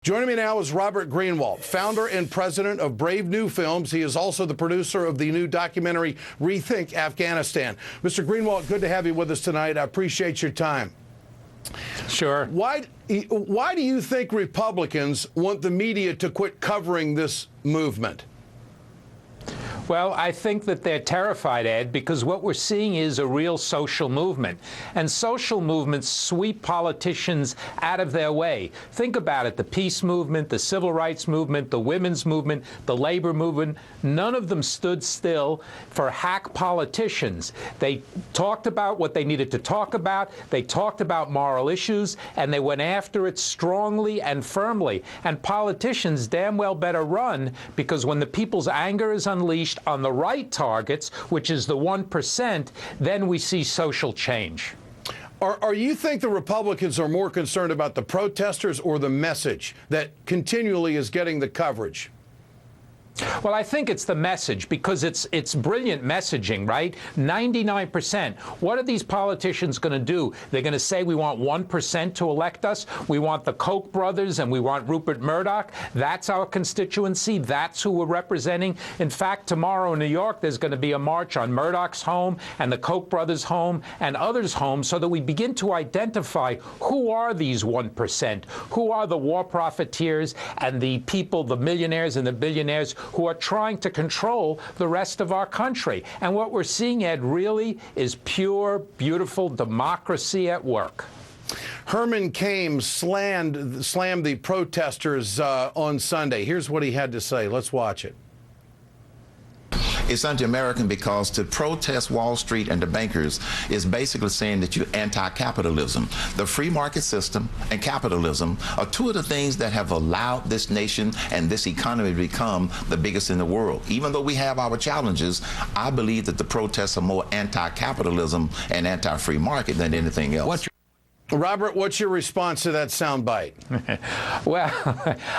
Joining me now is Robert Greenwald, founder and president of Brave New Films. He is also the producer of the new documentary Rethink Afghanistan. Mr. Greenwald, good to have you with us tonight. I appreciate your time. Sure. Why do you think Republicans want the media to quit covering this movement? Well, I think that they're terrified, Ed, because what we're seeing is a real social movement. And social movements sweep politicians out of their way. Think about it. The peace movement, the civil rights movement, the women's movement, the labor movement, none of them stood still for hack politicians. They talked about what they needed to talk about. They talked about moral issues, and they went after it strongly and firmly. And politicians damn well better run, because when the people's anger is unleashed on the right targets, which is the 1%, then we see social change. Are you think the Republicans are more concerned about the protesters or the message that continually is getting the coverage? Well, I think it's the message, because it's brilliant messaging, right? 99%. What are these politicians going to do? They're going to say we want 1% to elect us. We want the Koch brothers and we want Rupert Murdoch. That's our constituency. That's who we're representing. In fact, tomorrow in New York, there's going to be a march on Murdoch's home and the Koch brothers' home and others' home, so that we begin to identify who are these 1%, who are the war profiteers and the people, the millionaires and the billionaires, who are trying to control the rest of our country. And what we're seeing, Ed, really is pure, beautiful democracy at work. Herman Cain slammed the protesters on Sunday. Here's what he had to say. Let's watch it. It's anti-American because to protest Wall Street and the bankers is basically saying that you're anti-capitalism. The free market system and capitalism are two of the things that have allowed this nation and this economy to become the biggest in the world. Even though we have our challenges, I believe that the protests are more anti-capitalism and anti-free market than anything else. Robert, what's your response to that soundbite? Well,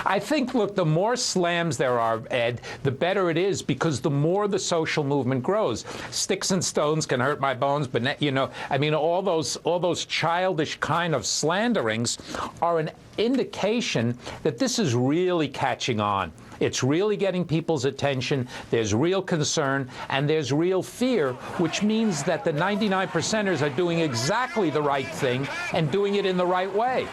I think, look, the more slams there are, Ed, the better it is, because the more the social movement grows. Sticks and stones can hurt my bones, but, you know, I mean, all those childish kind of slanderings are an indication that this is really catching on. It's really getting people's attention. There's real concern and there's real fear, which means that the 99%ers are doing exactly the right thing and doing it in the right way.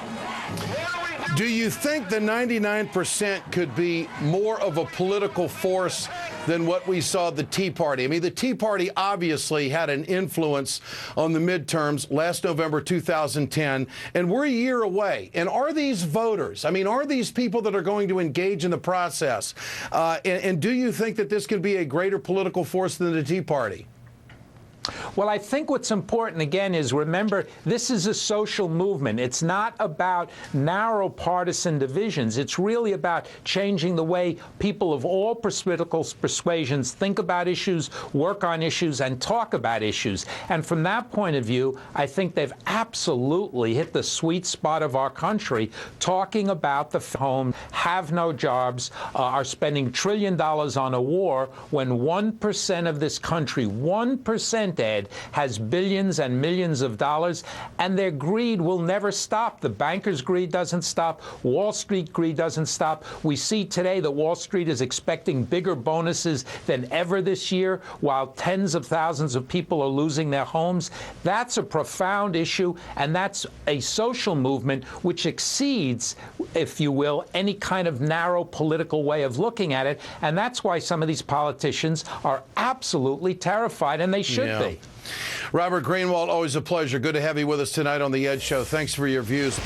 Do you think the 99% could be more of a political force than what we saw at the Tea Party? I mean, the Tea Party obviously had an influence on the midterms last November 2010, and we're a year away. And are these voters, I mean, are these people that are going to engage in the process? And do you think that this could be a greater political force than the Tea Party? Well, I think what's important, again, is remember, this is a social movement. It's not about narrow partisan divisions. It's really about changing the way people of all political persuasions think about issues, work on issues, and talk about issues. And from that point of view, I think they've absolutely hit the sweet spot of our country, talking about the home, have no jobs, are spending $1 trillion on a war, when 1% of this country, 1%, Ed, has billions and millions of dollars, and their greed will never stop. The bankers' greed doesn't stop. Wall Street greed doesn't stop. We see today that Wall Street is expecting bigger bonuses than ever this year, while tens of thousands of people are losing their homes. That's a profound issue, and that's a social movement which exceeds, if you will, any kind of narrow political way of looking at it. And that's why some of these politicians are absolutely terrified, and they should be. Robert Greenwald, always a pleasure. Good to have you with us tonight on The Ed Show. Thanks for your views.